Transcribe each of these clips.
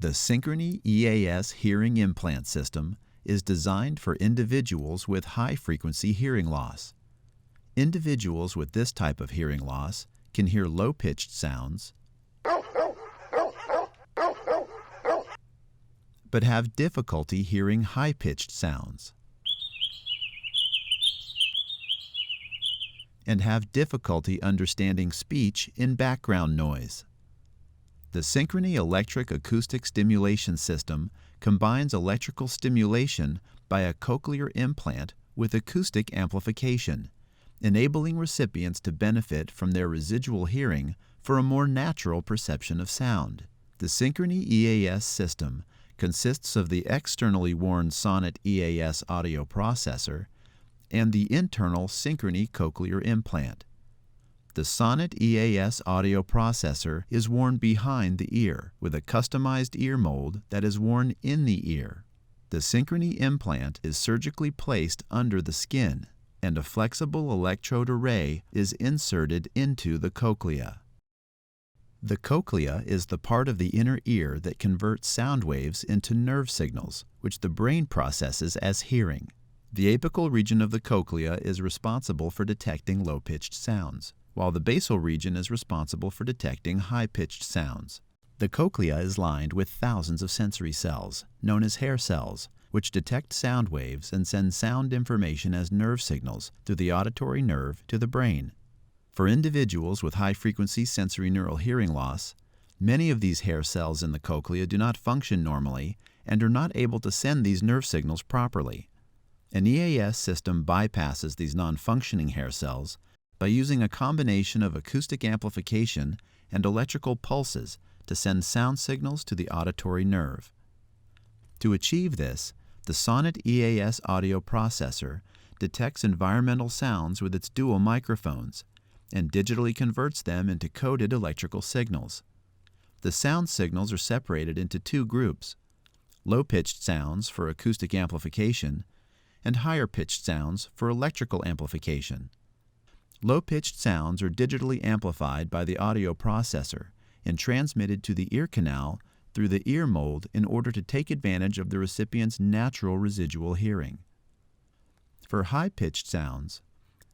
The SYNCHRONY EAS hearing implant system is designed for individuals with high-frequency hearing loss. Individuals with this type of hearing loss can hear low-pitched sounds, but have difficulty hearing high-pitched sounds, and have difficulty understanding speech in background noise. The SYNCHRONY electric acoustic stimulation system combines electrical stimulation by a cochlear implant with acoustic amplification, enabling recipients to benefit from their residual hearing for a more natural perception of sound. The SYNCHRONY EAS system consists of the externally worn SONET EAS audio processor and the internal SYNCHRONY cochlear implant. The SONET EAS audio processor is worn behind the ear with a customized ear mold that is worn in the ear. The SYNCHRONY implant is surgically placed under the skin, and a flexible electrode array is inserted into the cochlea. The cochlea is the part of the inner ear that converts sound waves into nerve signals, which the brain processes as hearing. The apical region of the cochlea is responsible for detecting low-pitched sounds, while the basal region is responsible for detecting high-pitched sounds. The cochlea is lined with thousands of sensory cells, known as hair cells, which detect sound waves and send sound information as nerve signals through the auditory nerve to the brain. For individuals with high-frequency sensory neural hearing loss, many of these hair cells in the cochlea do not function normally and are not able to send these nerve signals properly. An EAS system bypasses these non-functioning hair cells by using a combination of acoustic amplification and electrical pulses to send sound signals to the auditory nerve. To achieve this, the SONET EAS audio processor detects environmental sounds with its dual microphones and digitally converts them into coded electrical signals. The sound signals are separated into two groups: low-pitched sounds for acoustic amplification and higher-pitched sounds for electrical amplification. Low-pitched sounds are digitally amplified by the audio processor and transmitted to the ear canal through the ear mold in order to take advantage of the recipient's natural residual hearing. For high-pitched sounds,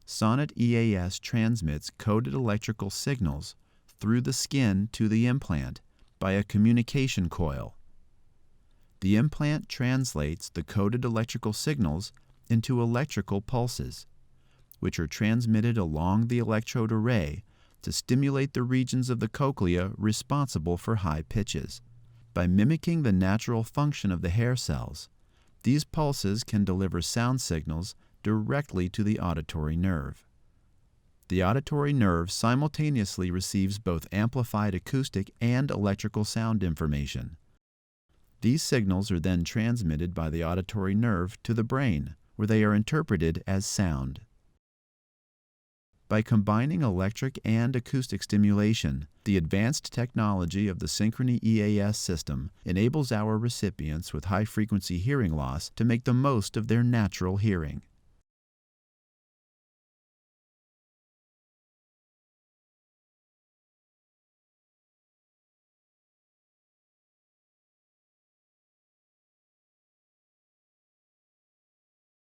SONET EAS transmits coded electrical signals through the skin to the implant by a communication coil. The implant translates the coded electrical signals into electrical pulses, which are transmitted along the electrode array to stimulate the regions of the cochlea responsible for high pitches. By mimicking the natural function of the hair cells, these pulses can deliver sound signals directly to the auditory nerve. The auditory nerve simultaneously receives both amplified acoustic and electrical sound information. These signals are then transmitted by the auditory nerve to the brain, where they are interpreted as sound. By combining electric and acoustic stimulation, the advanced technology of the SYNCHRONY EAS system enables our recipients with high-frequency hearing loss to make the most of their natural hearing.